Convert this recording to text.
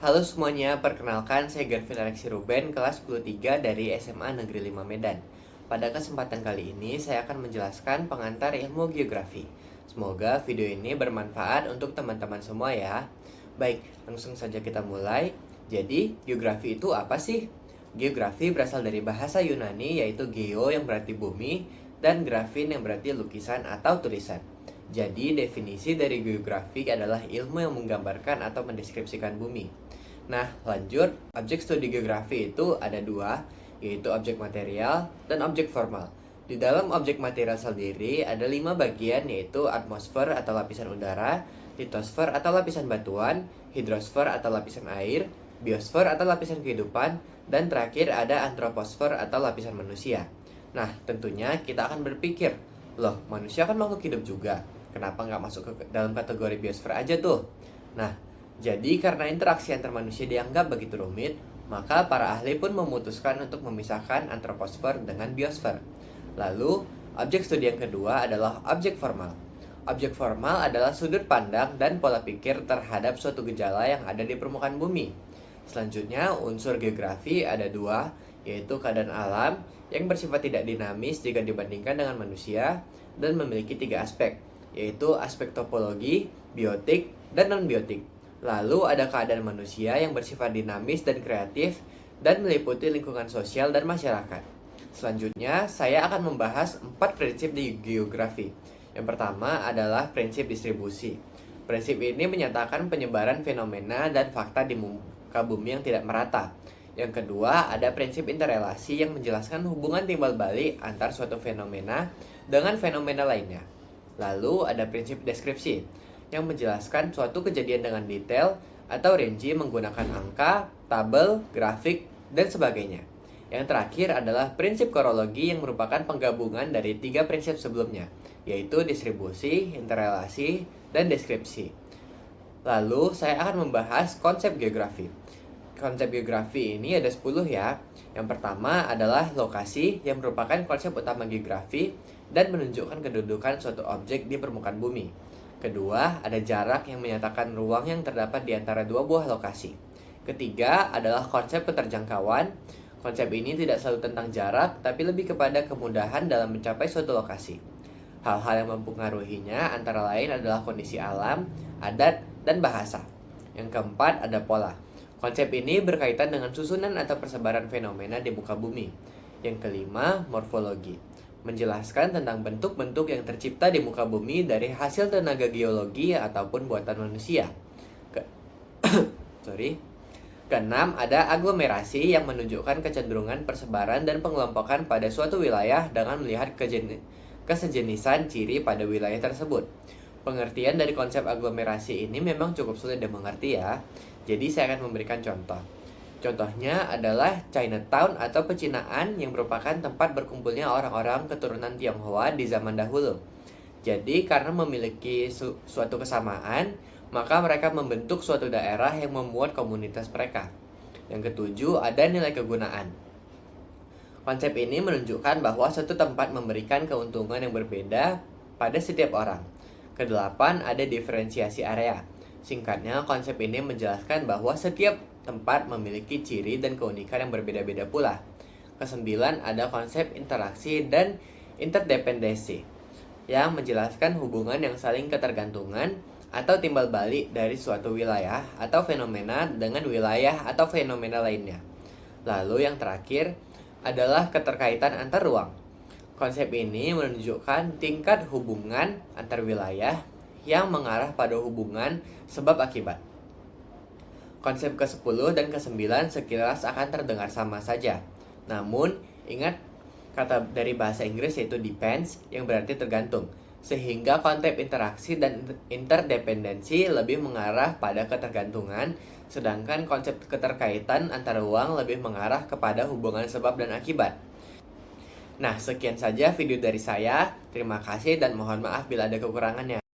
Halo semuanya, perkenalkan saya Garvin Alexi Ruben, kelas 10-3 dari SMA Negeri 5 Medan. Pada kesempatan kali ini, saya akan menjelaskan pengantar ilmu geografi. Semoga video ini bermanfaat untuk teman-teman semua ya. Baik, langsung saja kita mulai. Jadi, geografi itu apa sih? Geografi berasal dari bahasa Yunani yaitu geo yang berarti bumi dan grafin yang berarti lukisan atau tulisan. Jadi, definisi dari geografi adalah ilmu yang menggambarkan atau mendeskripsikan bumi. Nah, lanjut, objek studi geografi itu ada dua, yaitu objek material dan objek formal. Di dalam objek material sendiri ada 5 bagian, yaitu atmosfer atau lapisan udara, litosfer atau lapisan batuan, hidrosfer atau lapisan air, biosfer atau lapisan kehidupan, dan terakhir ada antroposfer atau lapisan manusia. Nah, tentunya kita akan berpikir, loh, manusia kan makhluk hidup juga. Kenapa nggak masuk ke dalam kategori biosfer aja tuh? Nah, jadi karena interaksi antar manusia dianggap begitu rumit, maka para ahli pun memutuskan untuk memisahkan antroposfer dengan biosfer. Lalu, objek studi yang kedua adalah objek formal. Objek formal adalah sudut pandang dan pola pikir terhadap suatu gejala yang ada di permukaan bumi. Selanjutnya, unsur geografi ada dua, yaitu keadaan alam yang bersifat tidak dinamis jika dibandingkan dengan manusia dan memiliki 3 aspek, yaitu aspek topologi, biotik, dan non-biotik. Lalu ada keadaan manusia yang bersifat dinamis dan kreatif dan meliputi lingkungan sosial dan masyarakat. Selanjutnya, saya akan membahas 4 prinsip di geografi. Yang pertama adalah prinsip distribusi. Prinsip ini menyatakan penyebaran fenomena dan fakta di muka bumi yang tidak merata. Yang kedua, ada prinsip interrelasi yang menjelaskan hubungan timbal balik antar suatu fenomena dengan fenomena lainnya. Lalu ada prinsip deskripsi yang menjelaskan suatu kejadian dengan detail atau rinci menggunakan angka, tabel, grafik, dan sebagainya. Yang terakhir adalah prinsip korologi yang merupakan penggabungan dari 3 prinsip sebelumnya, yaitu distribusi, interrelasi, dan deskripsi. Lalu saya akan membahas konsep geografi. Konsep geografi ini ada 10 ya. Yang pertama adalah lokasi yang merupakan konsep utama geografi dan menunjukkan kedudukan suatu objek di permukaan bumi. Kedua, ada jarak yang menyatakan ruang yang terdapat di antara dua buah lokasi. Ketiga, adalah konsep keterjangkauan. Konsep ini tidak selalu tentang jarak, tapi lebih kepada kemudahan dalam mencapai suatu lokasi. Hal-hal yang mempengaruhinya antara lain adalah kondisi alam, adat, dan bahasa. Yang keempat, ada pola. Konsep ini berkaitan dengan susunan atau persebaran fenomena di muka bumi. Yang kelima, morfologi. Menjelaskan tentang bentuk-bentuk yang tercipta di muka bumi dari hasil tenaga geologi ataupun buatan manusia. Keenam, ada aglomerasi yang menunjukkan kecenderungan persebaran dan pengelompokan pada suatu wilayah dengan melihat kesejenisan ciri pada wilayah tersebut. Pengertian dari konsep aglomerasi ini memang cukup sulit dimengerti ya. Jadi saya akan memberikan contoh. Contohnya adalah Chinatown atau pecinaan yang merupakan tempat berkumpulnya orang-orang keturunan Tionghoa di zaman dahulu. Jadi karena memiliki suatu kesamaan, maka mereka membentuk suatu daerah yang memuat komunitas mereka. Yang ketujuh, ada nilai kegunaan. Konsep ini menunjukkan bahwa suatu tempat memberikan keuntungan yang berbeda pada setiap orang. Kedelapan, ada diferensiasi area. Singkatnya, konsep ini menjelaskan bahwa setiap tempat memiliki ciri dan keunikan yang berbeda-beda pula. Kesembilan, ada konsep interaksi dan interdependensi yang menjelaskan hubungan yang saling ketergantungan atau timbal balik dari suatu wilayah atau fenomena dengan wilayah atau fenomena lainnya. Lalu yang terakhir adalah keterkaitan antar ruang. Konsep ini menunjukkan tingkat hubungan antar wilayah yang mengarah pada hubungan sebab akibat. Konsep ke-10 dan ke-9 sekilas akan terdengar sama saja. Namun, ingat kata dari bahasa Inggris yaitu depends yang berarti tergantung. Sehingga konsep interaksi dan interdependensi lebih mengarah pada ketergantungan, sedangkan konsep keterkaitan antara ruang lebih mengarah kepada hubungan sebab dan akibat. Nah, sekian saja video dari saya. Terima kasih dan mohon maaf bila ada kekurangannya.